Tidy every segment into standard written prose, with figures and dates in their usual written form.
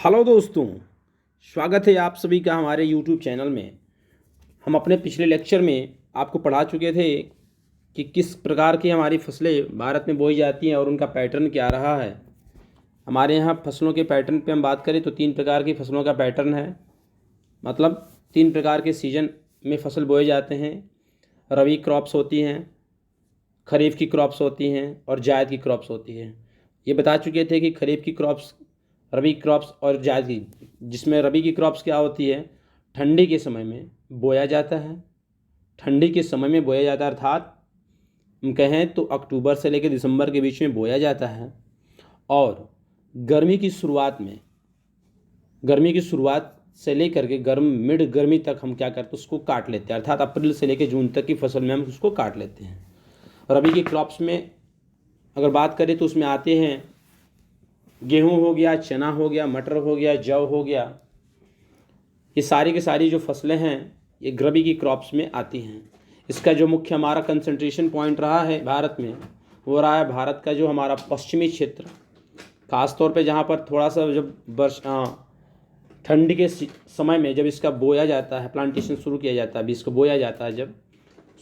Hello दोस्तों, स्वागत है आप सभी का हमारे यूट्यूब चैनल में। हम अपने पिछले लेक्चर में आपको पढ़ा चुके थे कि किस प्रकार की हमारी फसलें भारत में बोई जाती हैं और उनका पैटर्न क्या रहा है। हमारे यहाँ फसलों के पैटर्न पे हम बात करें तो 3 प्रकार की फसलों का पैटर्न है। मतलब 3 प्रकार के सीजन में फसल बोए जाते हैं। रबी क्रॉप्स होती हैं, खरीफ की क्रॉप्स होती हैं और जायद की क्रॉप्स होती हैं। ये बता चुके थे कि खरीफ की क्रॉप्स, रबी क्रॉप्स और जायद की, जिसमें रबी की क्रॉप्स क्या होती है, ठंडी के समय में बोया जाता है। ठंडी के समय में बोया जाता है, अर्थात हम कहें तो अक्टूबर से लेकर दिसंबर के बीच में बोया जाता है। और गर्मी की शुरुआत में, गर्मी की शुरुआत से लेकर के मिड गर्मी तक हम क्या करते हैं, उसको काट लेते हैं। अर्थात अप्रैल से लेकर जून तक की फसल में हम उसको काट लेते हैं। रबी की क्रॉप्स में अगर बात करें तो उसमें आते हैं गेहूं हो गया, चना हो गया, मटर हो गया, जौ हो गया। ये सारी की सारी जो फसलें हैं ये रबी की क्रॉप्स में आती हैं। इसका जो मुख्य हमारा कंसंट्रेशन पॉइंट रहा है भारत में, वो रहा है भारत का जो हमारा पश्चिमी क्षेत्र, ख़ास तौर पे जहाँ पर थोड़ा सा जब ठंडी के समय में जब इसका बोया जाता है, प्लांटेशन शुरू किया जाता है, अभी इसको बोया जाता है, जब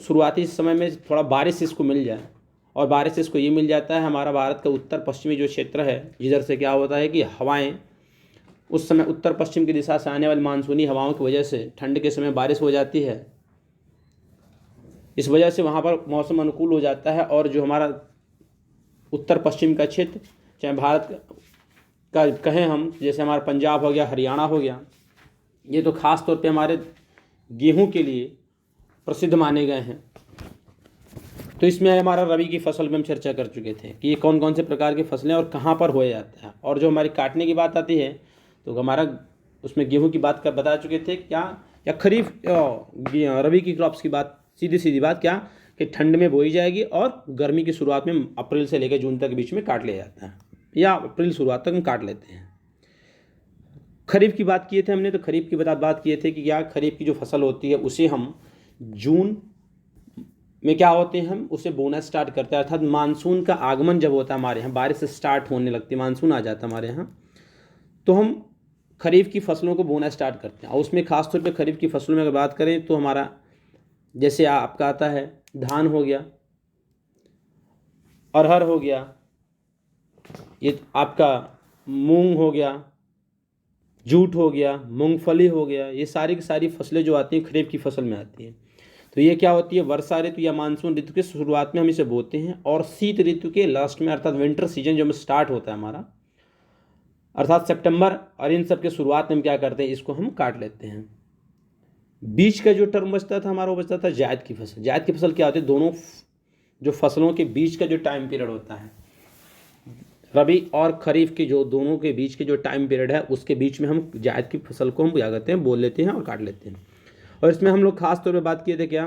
शुरुआती समय में थोड़ा बारिश इसको मिल जाए, और बारिश से इसको ये मिल जाता है, हमारा भारत का उत्तर पश्चिमी जो क्षेत्र है, जिधर से क्या होता है कि हवाएं उस समय उत्तर पश्चिम की दिशा से आने वाली मानसूनी हवाओं की वजह से ठंड के समय बारिश हो जाती है। इस वजह से वहाँ पर मौसम अनुकूल हो जाता है। और जो हमारा उत्तर पश्चिम का क्षेत्र, चाहे भारत का कहें हम, जैसे हमारा पंजाब हो गया, हरियाणा हो गया, ये तो ख़ास तौर पे हमारे गेहूं के लिए प्रसिद्ध माने गए हैं। तो इसमें हमारा रबी की फसल में हम चर्चा कर चुके थे कि ये कौन कौन से प्रकार की फसलें और कहाँ पर हो जाता है। और जो हमारी काटने की बात आती है तो हमारा उसमें गेहूं की बात कर बता चुके थे क्या, या खरीफ रबी की क्रॉप्स की बात, सीधी सीधी बात क्या कि ठंड में बोई जाएगी और गर्मी की शुरुआत में अप्रैल से लेकर जून तक के बीच में काट लिया जाता है, या अप्रैल शुरुआत तक हम काट लेते हैं। खरीफ की बात किए थे हमने, तो खरीफ की बात किए थे कि क्या खरीफ की जो फसल होती है उसे हम जून में क्या होते हैं, हम उसे बोना स्टार्ट करते हैं। अर्थात मानसून का आगमन जब होता है हमारे यहाँ, बारिश से स्टार्ट होने लगती है, मानसून आ जाता है हमारे यहाँ, तो हम खरीफ की फसलों को बोना स्टार्ट करते हैं। और उसमें खासतौर पे खरीफ की फसलों में अगर बात करें तो हमारा जैसे आपका आता है धान हो गया, अरहर हो गया, ये आपका मूंग हो गया, जूट हो गया, मूंगफली हो गया, ये सारी की सारी फसलें जो आती हैं खरीफ की फसल में आती हैं। तो ये क्या होती है, वर्षा ऋतु या मानसून ऋतु के शुरुआत में हम इसे बोते हैं, और शीत ऋतु के लास्ट में, अर्थात विंटर सीजन जब स्टार्ट होता है हमारा, अर्थात सितंबर और इन सब के शुरुआत में हम क्या करते हैं, इसको हम काट लेते हैं। बीच का जो टर्म बचता था हमारा, वो बचता था जायद की फसल। जायद की फसल क्या होती है, दोनों जो फसलों के बीच का जो टाइम पीरियड होता है, रबी और खरीफ के जो दोनों के बीच के जो टाइम पीरियड है, उसके बीच में हम जायद की फसल को हम क्या करते हैं, बोल लेते हैं और काट लेते हैं। और इसमें हम लोग खास तौर पे बात किए थे क्या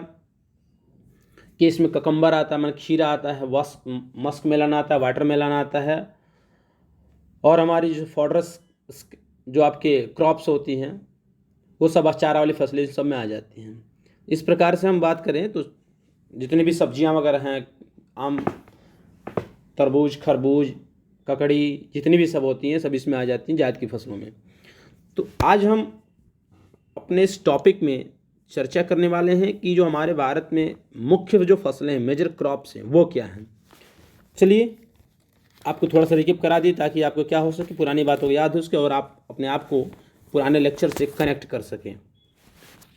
कि इसमें ककम्बर आता है, मतलब खीरा आता है, मस्क मेलन आता है, वाटर मेलन आता है, और हमारी जो फॉडरस जो आपके क्रॉप्स होती हैं वो सब चारा वाली फसलें सब में आ जाती हैं। इस प्रकार से हम बात करें तो जितनी भी सब्जियां वगैरह हैं, आम, तरबूज, खरबूज, ककड़ी, जितनी भी सब होती हैं सब इसमें आ जाती हैं जायद की फसलों में। तो आज हम अपने इस टॉपिक में चर्चा करने वाले हैं कि जो हमारे भारत में मुख्य जो फसलें हैं, मेजर क्रॉप्स हैं, वो क्या हैं। चलिए आपको थोड़ा सा रिकेप करा दी ताकि आपको क्या हो सके, पुरानी बातों को याद हो सके और आप अपने आप को पुराने लेक्चर से कनेक्ट कर सकें।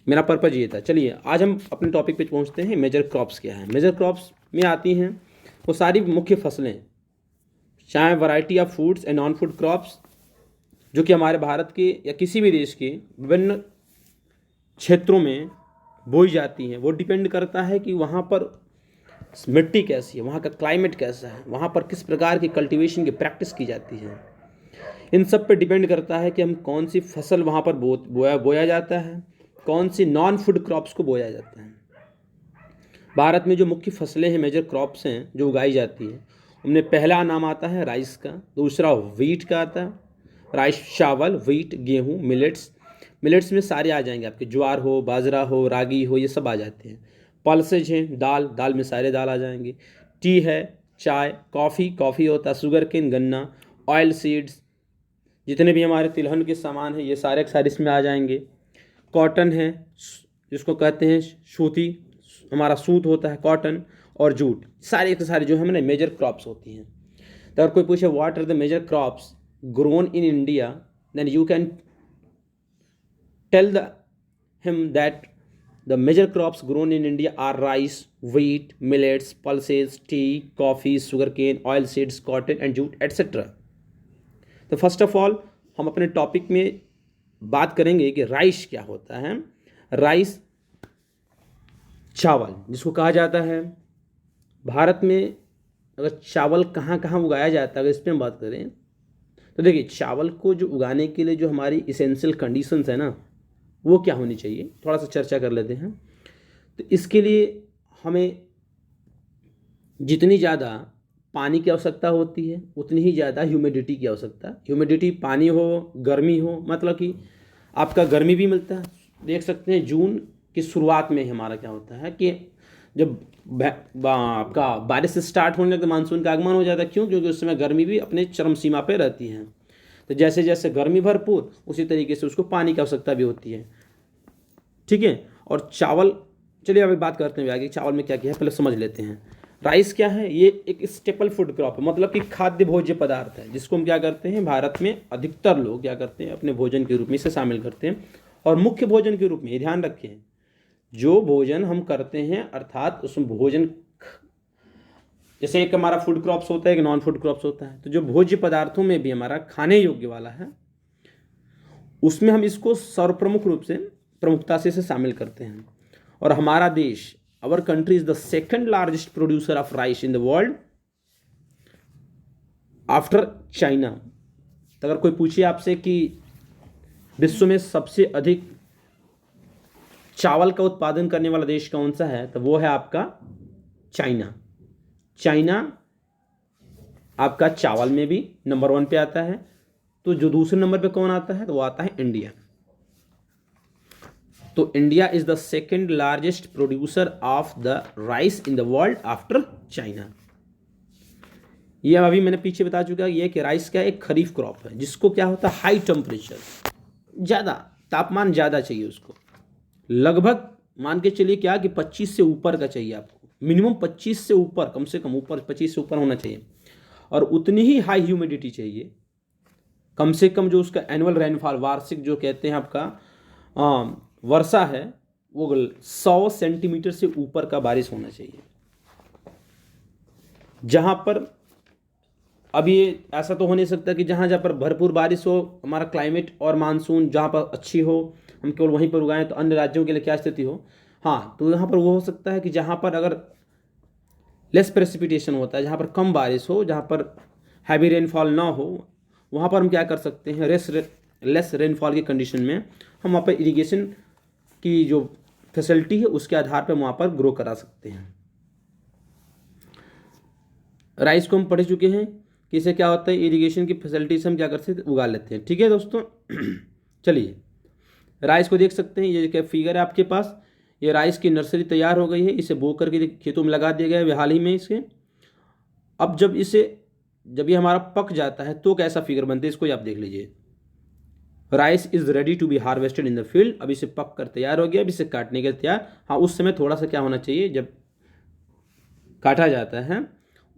मेरा पर्पज़ ये था। चलिए आज हम अपने टॉपिक पे पहुंचते हैं, मेजर क्रॉप्स क्या है। मेजर क्रॉप्स में आती हैं वो सारी मुख्य फसलें, चाहे variety of foods and non food crops, जो कि हमारे भारत के या किसी भी देश के विभिन्न क्षेत्रों में बोई जाती हैं। वो डिपेंड करता है कि वहाँ पर मिट्टी कैसी है, वहाँ का क्लाइमेट कैसा है, वहाँ पर किस प्रकार की कल्टीवेशन की प्रैक्टिस की जाती है। इन सब पे डिपेंड करता है कि हम कौन सी फसल वहाँ पर बोया जाता है, कौन सी नॉन फूड क्रॉप्स को बोया जाता है। भारत में जो मुख्य फसलें हैं, मेजर क्रॉप्स हैं जो उगाई जाती हैं, उनमें पहला नाम आता है राइस का, दूसरा व्हीट का आता है, राइस चावल, व्हीट गेहूँ, मिलेट्स। मिलेट्स में सारे आ जाएंगे आपके, ज्वार हो, बाजरा हो, रागी हो, ये सब आ जाते हैं। पल्सेज हैं, दाल, दाल में सारे दाल आ जाएंगे। टी है, चाय, कॉफ़ी, कॉफ़ी होता है, शुगर केन, गन्ना, ऑयल सीड्स, जितने भी हमारे तिलहन के सामान हैं ये सारे के सारे इसमें आ जाएंगे। कॉटन है जिसको कहते हैं सूती, हमारा सूत होता है कॉटन, और जूट, सारे के सारे जो है हमारे मेजर क्रॉप्स होती हैं। तो अगर कोई पूछे what are the major crops grown in India, then you can tell him that the major crops grown in India are rice, wheat, millets, pulses, tea, coffee, sugarcane, oil seeds, cotton and jute, etc. तो first of all हम अपने topic में बात करेंगे कि rice क्या होता है। राइस चावल जिसको कहा जाता है। भारत में अगर चावल कहाँ कहाँ उगाया जाता है, अगर इस पर हम बात करें तो देखिए, चावल को जो उगाने के लिए जो हमारी इसेंशियल कंडीशंस है ना, वो क्या होनी चाहिए, थोड़ा सा चर्चा कर लेते हैं। तो इसके लिए हमें जितनी ज़्यादा पानी की आवश्यकता होती है उतनी ही ज़्यादा ह्यूमिडिटी की आवश्यकता। ह्यूमिडिटी पानी हो, गर्मी हो, मतलब कि आपका गर्मी भी मिलता है। देख सकते हैं जून की शुरुआत में हमारा क्या होता है कि जब आपका बारिश से स्टार्ट होने लगता है, मानसून का आगमन हो जाता है। क्यों? क्योंकि उस समय गर्मी भी अपने चरम सीमा पर रहती है। तो जैसे जैसे गर्मी भरपूर, उसी तरीके से उसको पानी की आवश्यकता भी होती है। ठीक है। और चावल, चलिए अभी बात करते हैं आगे चावल में क्या क्या है, पहले समझ लेते हैं। राइस क्या है? ये एक स्टेपल फूड क्रॉप है, मतलब कि खाद्य भोज्य पदार्थ है, जिसको हम क्या करते हैं, भारत में अधिकतर लोग क्या करते हैं, अपने भोजन के रूप में इसे शामिल करते हैं। और मुख्य भोजन के रूप में, ध्यान रखें, जो भोजन हम करते हैं अर्थात उसमें भोजन, जैसे एक हमारा फूड क्रॉप्स होता है, एक नॉन फूड क्रॉप्स होता है। तो जो भोज्य पदार्थों में भी हमारा खाने योग्य वाला है, उसमें हम इसको सर्वप्रमुख रूप से प्रमुखता से इसे शामिल करते हैं। और हमारा देश, our country is the second largest producer of rice in the world after China। तो अगर कोई पूछे आपसे कि विश्व में सबसे अधिक चावल का उत्पादन करने वाला देश कौन सा है, तो वो है आपका चाइना। चाइना आपका चावल में भी नंबर 1 पे आता है। तो जो दूसरे नंबर पे कौन आता है, तो वो आता है इंडिया। तो India is the second largest producer of the rice in the world after China. ये अभी मैंने पीछे बता चुका ये कि राइस क्या एक खरीफ क्रॉप है, जिसको क्या होता है, हाई टेम्परेचर, ज़्यादा तापमान ज़्यादा चाहिए उसको। लगभग मान के चलिए क्या कि 25 से ऊपर का चाहिए आपको, मिनिमम 25 से ऊपर, कम से कम ऊपर 25 से ऊपर होना चाहिए। और उतनी ही हाई ह्यूमिडिटी चाहिए, कम से कम जो उसका एनुअल रेनफॉल, वार्षिक जो कहते हैं आपका वर्षा है, वो 100 सेंटीमीटर से ऊपर का बारिश होना चाहिए। जहाँ पर अभी ऐसा तो हो नहीं सकता कि जहाँ पर भरपूर बारिश हो, हमारा क्लाइमेट और मानसून जहाँ पर अच्छी हो, हम केवल वहीं पर उगाएं, तो अन्य राज्यों के लिए क्या स्थिति हो। हाँ, तो यहाँ पर वो हो सकता है कि जहाँ पर अगर लेस प्रेसिपिटेशन होता है, जहाँ पर कम बारिश हो, जहाँ पर हैवी रेनफॉल ना हो, वहाँ पर हम क्या कर सकते हैं, लेस रेनफॉल की कंडीशन में हम वहाँ पर इरिगेशन की जो फैसिलिटी है उसके आधार पर वहाँ पर ग्रो करा सकते हैं। राइस को हम पढ़ चुके हैं कि इसे क्या होता है, इरिगेशन की फैसिलिटी से हम क्या कर सकते हैं, उगा लेते हैं। ठीक है दोस्तों। चलिए राइस को देख सकते हैं, ये क्या फिगर है आपके पास, ये राइस की नर्सरी तैयार हो गई है, इसे बो करके खेतों में लगा दिया गया है हाल ही में इसके। अब जब ये हमारा पक जाता है तो कैसा फिगर बनता है, इसको आप देख लीजिए। Rice is ready to be harvested in the field. अब इसे पक कर तैयार हो गया, अब इसे काटने के तैयार। हाँ, उस समय थोड़ा सा क्या होना चाहिए, जब काटा जाता है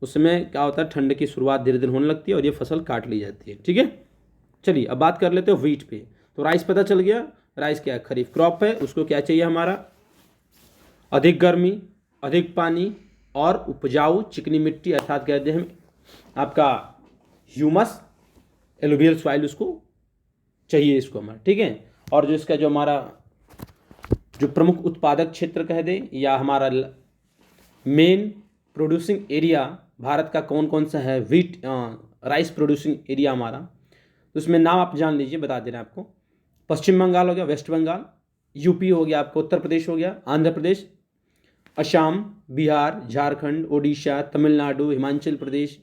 उस समय क्या होता है, ठंड की शुरुआत धीरे धीरे होने लगती है और ये फसल काट ली जाती है। ठीक है। चलिए अब बात कर लेते हैं व्हीट पे। तो राइस पता चल गया, राइस क्या है, खरीफ क्रॉप है। उसको क्या चाहिए, हमारा अधिक गर्मी, अधिक पानी और उपजाऊ चिकनी मिट्टी, अर्थात कहते हैं हम आपका ह्यूमस, एलुवियल सॉइल, उसको चाहिए इसको हमारा। ठीक है। और जो इसका जो हमारा जो प्रमुख उत्पादक क्षेत्र कह दें, या हमारा मेन प्रोड्यूसिंग एरिया भारत का कौन कौन सा है, राइस प्रोड्यूसिंग एरिया हमारा, तो उसमें नाम आप जान लीजिए, बता दे रहे हैं आपको। पश्चिम बंगाल हो गया, वेस्ट बंगाल, यूपी हो गया आपको, उत्तर प्रदेश हो गया, आंध्र प्रदेश, असम, बिहार, झारखंड, ओडिशा, तमिलनाडु, हिमाचल प्रदेश,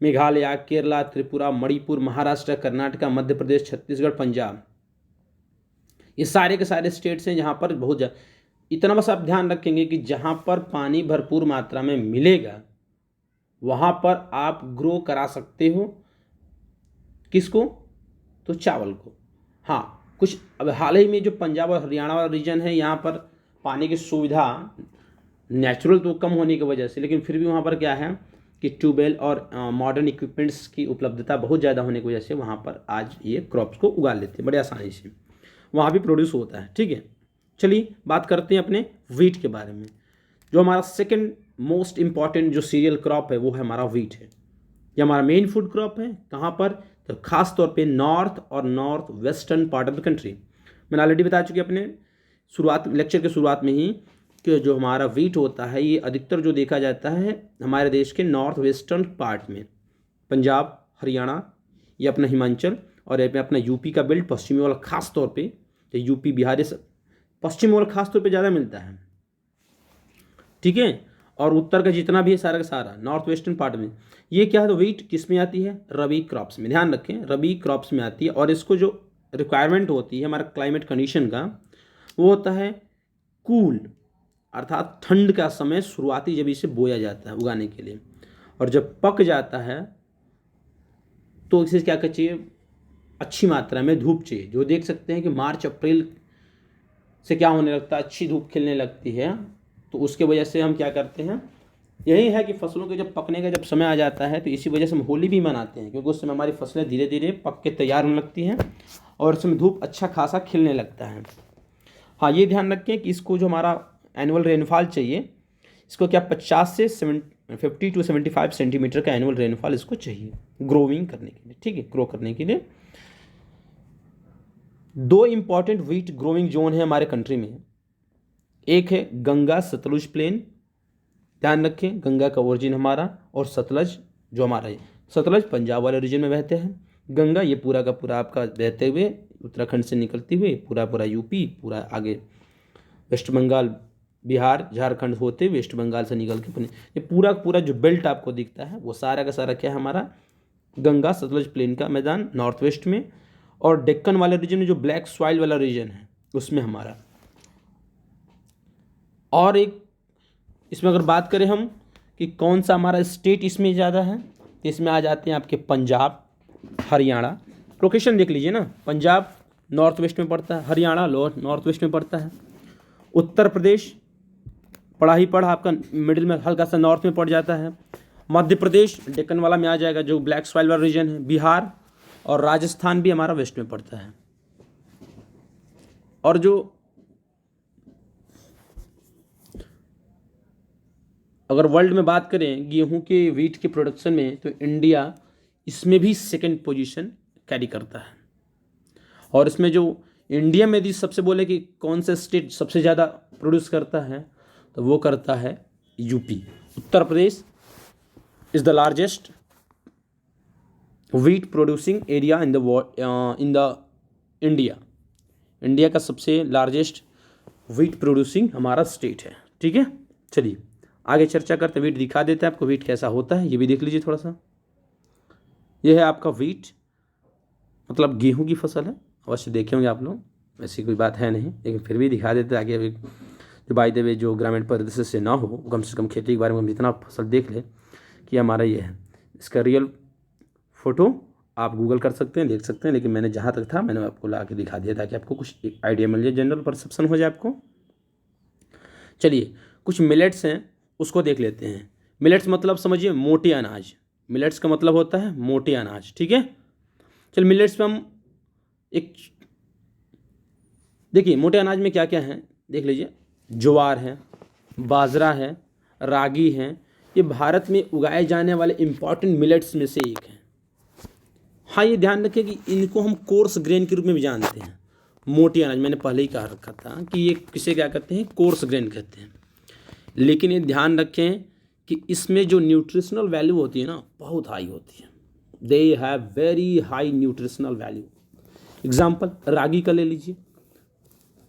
मेघालय, केरला, त्रिपुरा, मणिपुर, महाराष्ट्र, कर्नाटक, मध्य प्रदेश, छत्तीसगढ़, पंजाब। ये सारे के सारे स्टेट्स हैं जहाँ पर बहुत इतना बस आप ध्यान रखेंगे कि जहाँ पर पानी भरपूर मात्रा में मिलेगा वहाँ पर आप ग्रो करा सकते हो। किसको? तो चावल को। हाँ, कुछ अब हाल ही में जो पंजाब और हरियाणा वाला रीजन है, यहाँ पर पानी की सुविधा नेचुरल तो कम होने की वजह से, लेकिन फिर भी वहाँ पर क्या है कि ट्यूबवेल और मॉडर्न इक्विपमेंट्स की उपलब्धता बहुत ज़्यादा होने की वजह से वहाँ पर आज ये क्रॉप्स को उगा लेते हैं बड़े आसानी से, वहाँ भी प्रोड्यूस होता है। ठीक है, चलिए बात करते हैं अपने वीट के बारे में। जो हमारा सेकंड मोस्ट इम्पॉर्टेंट जो सीरियल क्रॉप है वो है हमारा वीट है। ये हमारा मेन फूड क्रॉप है। कहाँ पर? तो खास तौर पे नॉर्थ और north western part of the country. मैंने ऑलरेडी बता चुकी अपने लेक्चर के शुरुआत में ही कि जो हमारा वीट होता है ये अधिकतर जो देखा जाता है हमारे देश के नॉर्थ वेस्टर्न पार्ट में, पंजाब, हरियाणा, ये अपना हिमाचल और ये अपना यूपी का बेल्ट, पश्चिमी वाला खास तौर पे, तो यूपी बिहार ये सब पश्चिमी वाला खास तौर पे ज़्यादा मिलता है। ठीक है, और उत्तर का जितना भी है सारा का सारा नॉर्थ वेस्टर्न पार्ट में ये क्या है, तो वीट किस में आती है? रबी क्रॉप्स में। ध्यान रखें, रबी क्रॉप्स में आती है। और इसको जो रिक्वायरमेंट होती है हमारा क्लाइमेट कंडीशन का, वो होता है कूल, अर्थात ठंड का समय शुरुआती जब इसे बोया जाता है उगाने के लिए, और जब पक जाता है तो इसे क्या चाहिए? अच्छी मात्रा में धूप चाहिए। जो देख सकते हैं कि मार्च अप्रैल से क्या होने लगता है, अच्छी धूप खिलने लगती है, तो उसके वजह से हम क्या करते हैं, यही है कि फसलों के जब पकने का जब समय आ जाता है तो इसी वजह से हम होली भी मनाते हैं, क्योंकि उस समय हमारी फसलें धीरे धीरे पक के तैयार होने लगती हैं और उसमें धूप अच्छा खासा खिलने लगता है। हाँ, ये ध्यान रखें कि इसको जो हमारा एनुअल रेनफॉल चाहिए, इसको क्या 50 से 50 to 75 सेंटीमीटर का एनुअल रेनफॉल इसको चाहिए ग्रोविंग करने के लिए। ठीक है, ग्रो करने के लिए। दो इंपॉर्टेंट वीट ग्रोइंग जोन है हमारे कंट्री में। एक है गंगा सतलुज प्लेन, ध्यान रखें, गंगा का ओरिजिन हमारा, और सतलज जो हमारा है, सतलज पंजाब वाले रीजन में बहते हैं, गंगा ये पूरा का पूरा आपका बहते हुए उत्तराखंड से निकलती हुई पूरा पूरा यूपी, पूरा आगे वेस्ट बंगाल, बिहार, झारखंड होते वेस्ट बंगाल से निकल के ये पूरा पूरा जो बेल्ट आपको दिखता है वो सारा का सारा क्या है हमारा गंगा सतलज प्लेन का मैदान नॉर्थ वेस्ट में, और डेक्कन वाले रीजन में जो ब्लैक सॉइल वाला रीजन है उसमें हमारा। और एक इसमें अगर बात करें हम कि कौन सा हमारा स्टेट इसमें ज़्यादा है, तो इसमें आ जाते हैं आपके पंजाब, हरियाणा। लोकेशन देख लीजिए ना, पंजाब नॉर्थ वेस्ट में पड़ता है, हरियाणा नॉर्थ वेस्ट में पड़ता है, उत्तर प्रदेश पड़ा ही पड़ा आपका मिडिल में हल्का सा नॉर्थ में पड़ जाता है, मध्य प्रदेश डेक्कन वाला में आ जाएगा जो ब्लैक सॉइल वाला रीजन है, बिहार और राजस्थान भी हमारा वेस्ट में पड़ता है। और जो अगर वर्ल्ड में बात करें गेहूं के वीट के प्रोडक्शन में, तो इंडिया इसमें भी सेकंड पोजीशन कैरी करता है। और इसमें जो इंडिया में यदि सबसे बोले कि कौन सा स्टेट सबसे ज़्यादा प्रोड्यूस करता है, तो वो करता है UP. Uttar Pradesh is the largest wheat producing area in the India. India का सबसे लार्जेस्ट वीट प्रोड्यूसिंग हमारा स्टेट है। ठीक है, चलिए आगे चर्चा करते। वीट दिखा देते हैं आपको वीट कैसा होता है, ये भी देख लीजिए थोड़ा सा। ये है आपका वीट, मतलब गेहूं की फसल है। अवश्य देखे होंगे आप लोग, ऐसी कोई बात है नहीं, लेकिन फिर भी दिखा देते आगे। जो बाय द वे जो ग्रामीण परिदृश्य से ना हो, कम से कम खेती के बारे में हम जितना फसल देख ले कि हमारा ये है। इसका रियल फ़ोटो आप गूगल कर सकते हैं, देख सकते हैं, लेकिन मैंने जहाँ तक था मैंने आपको ला के दिखा दिया ताकि आपको कुछ एक आइडिया मिल जाए, जनरल परसेप्शन हो जाए आपको। चलिए कुछ मिलेट्स हैं उसको देख लेते हैं। मिलेट्स मतलब समझिए मोटे अनाज, मिलेट्स का मतलब होता है मोटे अनाज। ठीक है, चल मिलेट्स में हम एक देखिए मोटे अनाज में क्या क्या है देख लीजिए। ज्वार है, बाजरा है, रागी है, ये भारत में उगाए जाने वाले इम्पॉर्टेंट मिलेट्स में से एक है। हाँ, ये ध्यान रखिए कि इनको हम कोर्स ग्रेन के रूप में भी जानते हैं। मोटी अनाज मैंने पहले ही कहा रखा था कि ये किसे क्या कहते हैं, कोर्स ग्रेन कहते हैं। लेकिन ये ध्यान रखें कि इसमें जो न्यूट्रिशनल वैल्यू होती है ना, बहुत हाई होती है। They have very high nutritional value. Example ragi का ले लीजिए,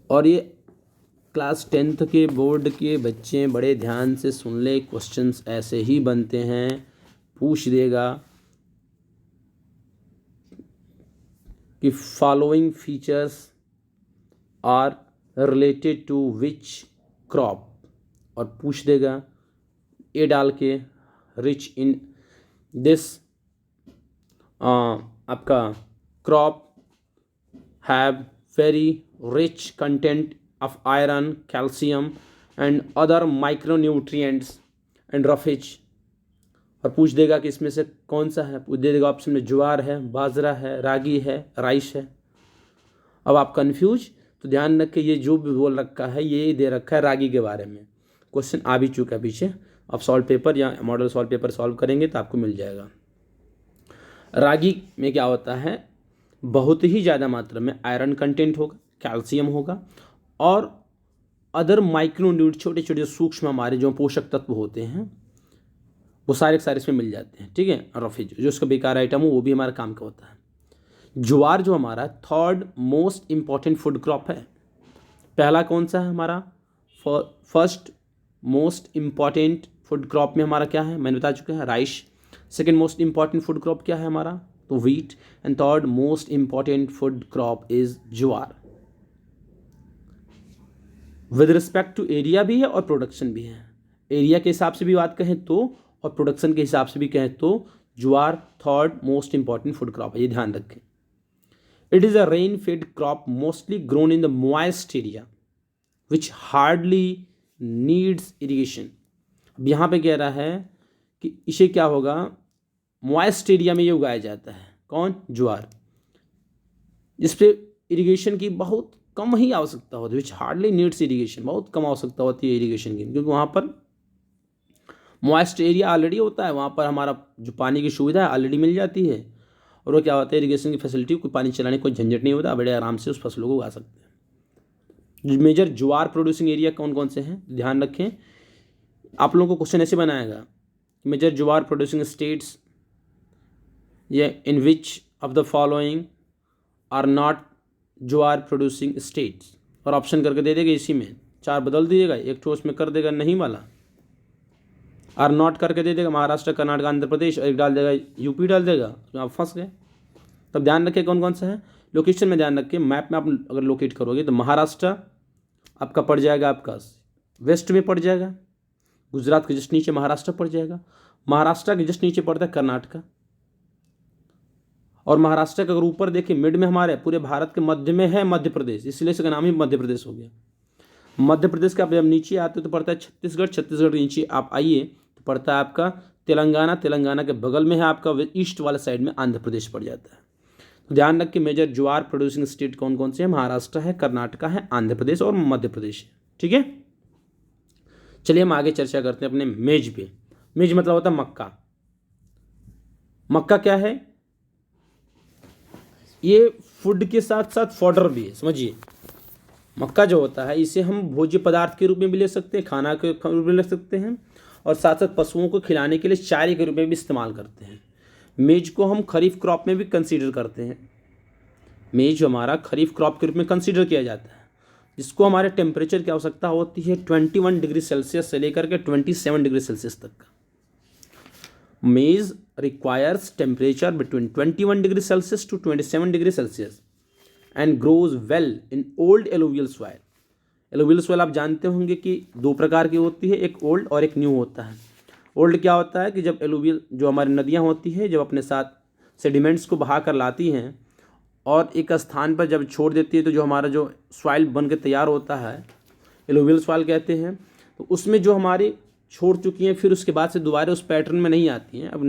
और ये क्लास 10th के बोर्ड के बच्चे बड़े ध्यान से सुन ले, क्वेश्चंस ऐसे ही बनते हैं। पूछ देगा कि following features are related to which crop, और पूछ देगा ए डाल के रिच इन दिस आपका crop have very rich content of iron, calcium and other micronutrients and roughage। और पूछ देगा कि इसमें से कौन सा है, पूछ दे देगा ऑप्शन में ज्वार है, बाजरा है, रागी है, राइस है। अब आप कंफ्यूज, तो ध्यान रख के ये जो भी बोल रखा है ये दे रखा है रागी के बारे में, क्वेश्चन आ भी चुका है पीछे। आप सॉल्व पेपर या मॉडल सॉल्व पेपर सॉल्व करेंगे तो आपको मिल जाएगा। रागी में क्या होता है, बहुत ही ज़्यादा मात्रा में आयरन कंटेंट होगा, कैल्शियम होगा और अदर माइक्रोन्यूट्रिएंट, छोटे छोटे सूक्ष्म हमारे जो पोषक तत्व होते हैं वो सारे के सारे इसमें मिल जाते हैं, ठीक है। रफेज जो उसका बेकार आइटम हो वो भी हमारा काम का होता है। ज्वार जो हमारा third most important food crop है। पहला कौन सा है हमारा, first most important food crop में हमारा क्या है, मैंने बता चुका है rice. Second most important food crop क्या है हमारा, तो wheat. And third most important food crop is jowar. With respect to area भी है और प्रोडक्शन भी है। एरिया के हिसाब से भी बात कहें तो और प्रोडक्शन के हिसाब से भी कहें तो jowar third most important food crop है, ये ध्यान रखें। It is a rain fed crop mostly grown in the moist area which hardly needs irrigation. अब यहाँ पे कह रहा है कि इसे क्या होगा, मॉइस्ट एरिया में ये उगाया जाता है, कौन, ज्वार, जिस पे इरीगेशन की बहुत कम ही आवश्यकता होती है, विच हार्डली नीड्स इरीगेशन, बहुत कम आवश्यकता होती है इरीगेशन की, क्योंकि वहाँ पर मॉइस्ट एरिया ऑलरेडी होता है, वहाँ पर हमारा जो पानी की सुविधा है ऑलरेडी मिल जाती है। और वो क्या होता है, इरीगेशन की फैसिलिटी, कोई पानी चलाने कोई झंझट नहीं होता, बड़े आराम से उस फसलों को उगा सकते हैं। मेजर ज्वार प्रोड्यूसिंग एरिया कौन कौन से हैं, ध्यान रखें। आप लोगों को क्वेश्चन ऐसे बनाएगा, मेजर ज्वार प्रोड्यूसिंग स्टेट्स, ये in which of the following are not jowar producing states, और ऑप्शन करके दे देगा, इसी में 4 बदल दीजिएगा, एक ठो उसमें कर देगा नहीं वाला, आर नॉट करके दे देगा महाराष्ट्र, कर्नाटक, आंध्र प्रदेश, और एक डाल देगा यूपी डाल देगा, तो आप फंस गए। तब ध्यान रखिए कौन कौन सा है, लोकेशन में ध्यान रखिए, मैप में आप अगर लोकेट करोगे तो महाराष्ट्र आपका पड़ जाएगा, आपका वेस्ट में पड़ जाएगा, गुजरात के जस्ट नीचे महाराष्ट्र पड़ जाएगा, महाराष्ट्र के जस्ट नीचे पड़ता है कर्नाटक, और महाराष्ट्र का अगर ऊपर देखिए मिड में हमारे पूरे भारत के मध्य में है मध्य प्रदेश, इसलिए इसका नाम ही मध्य प्रदेश हो गया। मध्य प्रदेश का आप जब नीचे आते हो तो पड़ता है छत्तीसगढ़, छत्तीसगढ़ के नीचे आप आइए तो पड़ता है आपका तेलंगाना, तेलंगाना के बगल में है आपका ईस्ट वाला साइड में आंध्र प्रदेश पड़ जाता है। तो ध्यान रख के मेजर ज्वार प्रोड्यूसिंग स्टेट कौन कौन से हैं, महाराष्ट्र है, कर्नाटक है, आंध्र प्रदेश और मध्य प्रदेश है, ठीक है। चलिए हम आगे चर्चा करते हैं अपने मेज पे। मेज मतलब होता है मक्का। मक्का क्या है, ये फूड के साथ साथ फॉडर भी है, समझिए। मक्का जो होता है इसे हम भोज्य पदार्थ के रूप में भी ले सकते हैं, खाना के रूप में ले सकते हैं, और साथ साथ पशुओं को खिलाने के लिए चारे के रूप में भी इस्तेमाल करते हैं। मेज को हम खरीफ क्रॉप में भी कंसीडर करते हैं। मेज हमारा खरीफ क्रॉप के रूप में कंसीडर किया जाता है, जिसको हमारे टेम्परेचर की आवश्यकता होती है 21 डिग्री सेल्सियस से लेकर के 27 डिग्री सेल्सियस तक का। Maize requires temperature between 21 degree Celsius to 27 degree Celsius and grows well in old alluvial soil। alluvial soil आप जानते होंगे कि 2 प्रकार की होती है, एक ओल्ड और एक न्यू होता है। ओल्ड क्या होता है कि जब alluvial जो हमारी नदियाँ होती है जब अपने साथ सेडिमेंट्स को बहा कर लाती हैं और एक स्थान पर जब छोड़ देती है तो जो हमारा जो सॉइल बन के तैयार होता है alluvial soil कहते हैं। तो उसमें जो हमारी छोड़ चुकी हैं फिर उसके बाद से दोबारा उस पैटर्न में नहीं आती हैं, अब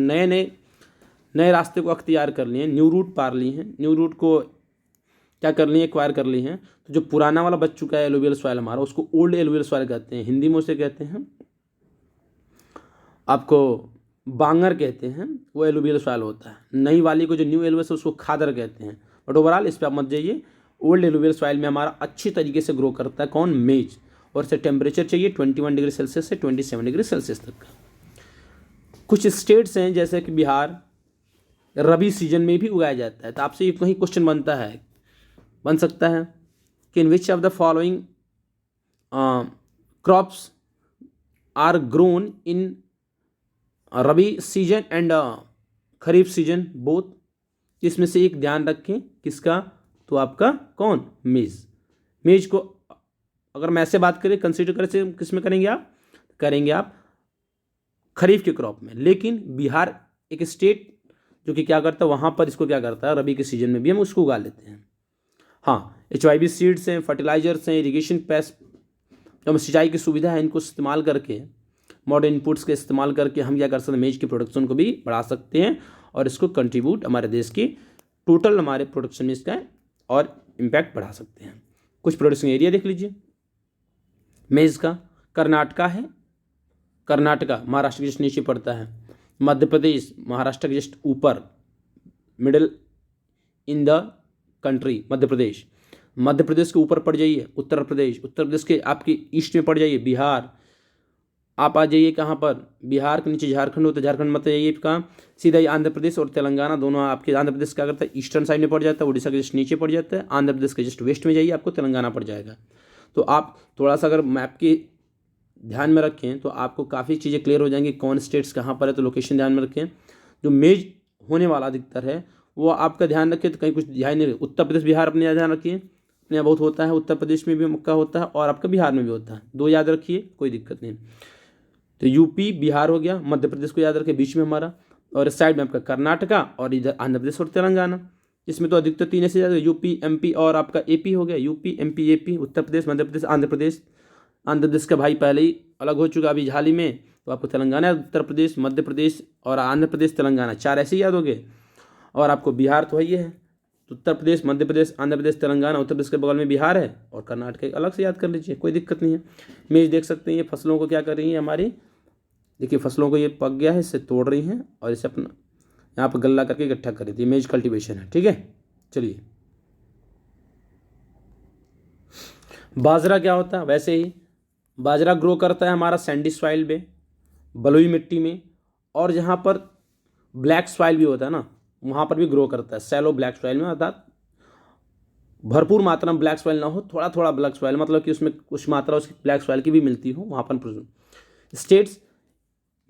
नए रास्ते को अख्तियार कर लिए हैं, न्यू रूट पार ली हैं, न्यू रूट को क्या कर ली हैं, एक्वायर कर ली हैं। तो जो पुराना वाला बच चुका है एलुवियल सॉइल हमारा, उसको ओल्ड एलुवियल सॉइल कहते हैं, हिंदी में उसे कहते हैं आपको बांगर कहते हैं, वो एलुवियल सॉइल होता है। नई वाली को जो न्यू एलुवियल उसको खादर कहते हैं। बट ओवरऑल इस पर आप मत जाइए, ओल्ड एलुवियल सॉइल में हमारा अच्छी तरीके से ग्रो करता है कौन, मेज, और इसे टेम्परेचर चाहिए 21 डिग्री सेल्सियस से 27 डिग्री सेल्सियस तक का। कुछ स्टेट्स हैं जैसे कि बिहार, रबी सीजन में भी उगाया जाता है। तो आपसे कहीं क्वेश्चन बन सकता है कि in which of the following crops are grown in rabi season and kharif season both. इसमें से एक ध्यान रखें, किसका, तो आपका कौन, मेज को अगर मैं ऐसे बात करें कंसीडर करें से किस में करेंगे आप खरीफ के क्रॉप में। लेकिन बिहार एक स्टेट जो कि क्या करता है, वहाँ पर इसको क्या करता है, रबी के सीजन में भी हम उसको उगा लेते हैं। हाँ, HYB सीड्स हैं, फर्टिलाइजर्स हैं, इरिगेशन पेस्ट जो सिंचाई की सुविधा है, इनको इस्तेमाल करके मॉडर्न इनपुट्स के इस्तेमाल करके हम क्या कर सकते हैं, मेज की प्रोडक्शन को भी बढ़ा सकते हैं और इसको कंट्रीब्यूट हमारे देश की टोटल हमारे प्रोडक्शन में इसका और इम्पैक्ट बढ़ा सकते हैं। कुछ प्रोडक्शन एरिया देख लीजिए मेज का। कर्नाटका है, कर्नाटका महाराष्ट्र के जस्ट नीचे पड़ता है। मध्य प्रदेश महाराष्ट्र के जस्ट ऊपर, middle in the country Madhya Pradesh. Madhya Pradesh के ऊपर पड़ जाइए उत्तर प्रदेश, उत्तर प्रदेश के आपके ईस्ट में पड़ जाइए बिहार। आप आ जाइए कहाँ पर, बिहार के नीचे झारखंड होता है, झारखंड मत जाइए कहाँ, सीधा ही आंध्र प्रदेश और तेलंगाना दोनों आपके। आंध्र प्रदेश क्या करता है, ईस्टर्न साइड में पड़ जाता है, उड़ीसा के जस्ट नीचे पड़ जाता है। आंध्र प्रदेश के जस्ट वेस्ट में जाइए आपको तेलंगाना पड़ जाएगा। तो आप थोड़ा सा अगर मैप के ध्यान में रखें तो आपको काफ़ी चीज़ें क्लियर हो जाएंगी, कौन स्टेट्स कहाँ पर है। तो लोकेशन ध्यान में रखें। जो मेज होने वाला अधिकतर है वो आपका ध्यान रखें, तो कहीं कुछ ध्यान नहीं। उत्तर प्रदेश बिहार अपने ध्यान रखिए, अपने यहाँ बहुत होता है, उत्तर प्रदेश में भी मक्का होता है और आपका बिहार में भी होता है, दो याद रखिए, कोई दिक्कत नहीं। तो यूपी बिहार हो गया, मध्य प्रदेश को याद रखें बीच में हमारा, और इस साइड में आपका कर्नाटका और इधर आंध्र प्रदेश और तेलंगाना। इसमें तो अधिकतर तीन ऐसे याद, यूपी MP और आपका AP हो गया, UP MP AP, Uttar Pradesh Madhya Pradesh Andhra Pradesh. Andhra Pradesh का भाई पहले ही अलग हो चुका अभी हाल ही में, तो आपको तेलंगाना, उत्तर प्रदेश, मध्य प्रदेश और आंध्र प्रदेश तेलंगाना चार ऐसे याद हो गए। और आपको बिहार तो है, है तो उत्तर प्रदेश मध्य प्रदेश आंध्र प्रदेश तेलंगाना, उत्तर प्रदेश के बगल में बिहार है और कर्नाटक अलग से याद कर लीजिए, कोई दिक्कत नहीं है। मेज देख सकते हैं, ये फसलों को क्या कर रही है हमारी, देखिए फसलों को ये पक गया है, इससे तोड़ रही हैं और इसे अपना यहाँ पर गल्ला करके इकट्ठा कर रही थी। मेज कल्टीवेशन है, ठीक है। चलिए बाजरा क्या होता है, वैसे ही बाजरा ग्रो करता है हमारा सैंडी सॉइल में, बलुई मिट्टी में, और जहाँ पर ब्लैक सॉइल भी होता है ना वहाँ पर भी ग्रो करता है, सैलो ब्लैक सॉइल में। अर्थात भरपूर मात्रा में ब्लैक सॉइल ना हो, थोड़ा थोड़ा ब्लैक सॉइल, मतलब कि उसमें कुछ मात्रा उसकी ब्लैक सॉइल की भी मिलती हो, वहाँ पर स्टेट्स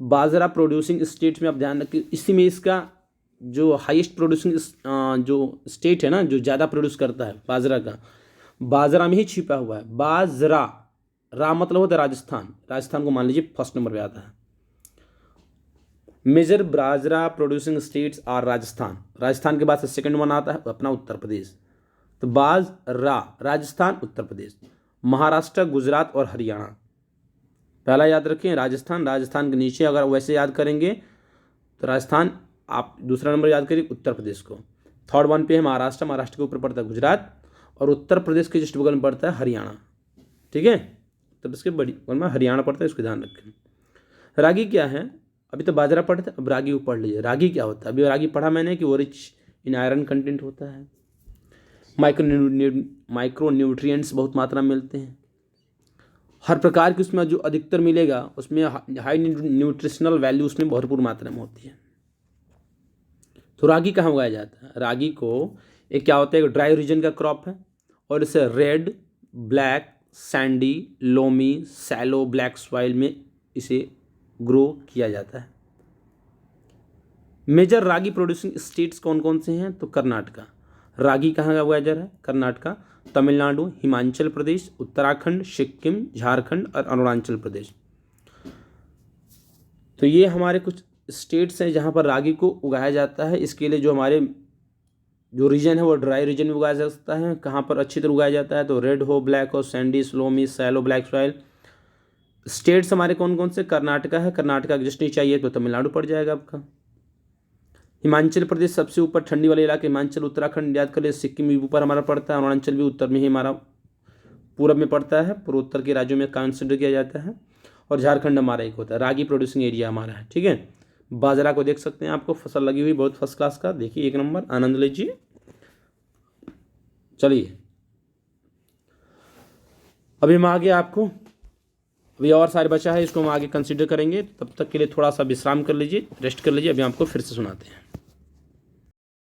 बाजरा प्रोड्यूसिंग स्टेट्स में आप ध्यान रखिए। इसी में इसका जो हाईएस्ट प्रोड्यूसिंग जो स्टेट है ना, जो ज़्यादा प्रोड्यूस करता है बाजरा का, बाजरा में ही छिपा हुआ है। बाजरा, रा मतलब होता है राजस्थान, राजस्थान को मान लीजिए फर्स्ट नंबर पे आता है। Major bajra producing states are Rajasthan, Rajasthan के बाद से सेकंड वन आता है अपना उत्तर प्रदेश। तो बाजरा राजस्थान उत्तर प्रदेश, महाराष्ट्र गुजरात और हरियाणा। पहला याद रखें राजस्थान, राजस्थान के नीचे अगर वैसे याद करेंगे तो राजस्थान, आप दूसरा नंबर याद करिए उत्तर प्रदेश को। थर्ड वन पे है महाराष्ट्र, महाराष्ट्र के ऊपर पड़ता है गुजरात, और उत्तर प्रदेश के जस्ट बगल में पड़ता है हरियाणा, ठीक है। उत्तर प्रदेश के बड़ी बगल में हरियाणा पड़ता है, इसको ध्यान रखें। रागी क्या है, अभी तो बाजरा पढ़ते हैं, अब रागी को पढ़ लीजिए। रागी क्या होता है, अभी रागी पढ़ा मैंने कि वो रिच इन आयरन कंटेंट होता है, माइक्रो न्यूट्रिएंट्स बहुत मात्रा में मिलते हैं, हर प्रकार की उसमें जो अधिकतर मिलेगा उसमें हाई न्यूट्रिशनल वैल्यू उसमें भरपूर मात्रा में होती है। तो रागी कहाँ उगाया जाता है, रागी को एक क्या होता है, एक ड्राई रीजन का क्रॉप है और इसे red, black, sandy, loamy, shallow black soil में इसे ग्रो किया जाता है। मेजर रागी प्रोड्यूसिंग स्टेट्स कौन कौन से हैं, तो कर्नाटका, रागी कहाँ का उगाया जा रहा है, कर्नाटका, तमिलनाडु, हिमाचल प्रदेश, उत्तराखंड, सिक्किम, झारखंड और अरुणाचल प्रदेश। तो ये हमारे कुछ स्टेट्स हैं जहाँ पर रागी को उगाया जाता है। इसके लिए जो हमारे जो रीजन है वो ड्राई रीजन में उगाया जा सकता है। कहाँ पर अच्छी तरह उगाया जाता है, तो रेड हो, ब्लैक हो, sandy, loamy, shallow black soil. States हमारे कौन कौन से, कर्नाटका है, कर्नाटका जस्ट नहीं चाहिए तो तमिलनाडु पड़ जाएगा आपका। हिमाचल प्रदेश सबसे ऊपर ठंडी वाले इलाके, हिमाचल, उत्तराखंड याद कर ले, सिक्किम भी ऊपर हमारा पड़ता है, अरुणाचल भी उत्तर में ही हमारा पूरब में पड़ता है, पूर्वोत्तर के राज्यों में कंसिडर किया जाता है, और झारखंड हमारा एक होता है। रागी प्रोड्यूसिंग एरिया हमारा है, ठीक है। बाजरा को देख सकते हैं, आपको फसल लगी हुई बहुत फर्स्ट क्लास का, देखिए एक नंबर, आनंद लीजिए। चलिए अभी हम आगे आपको अभी और सारे बचा है, इसको हम आगे कंसिडर करेंगे, तब तक के लिए थोड़ा सा विश्राम कर लीजिए, रेस्ट कर लीजिए, अभी आपको फिर से सुनाते हैं।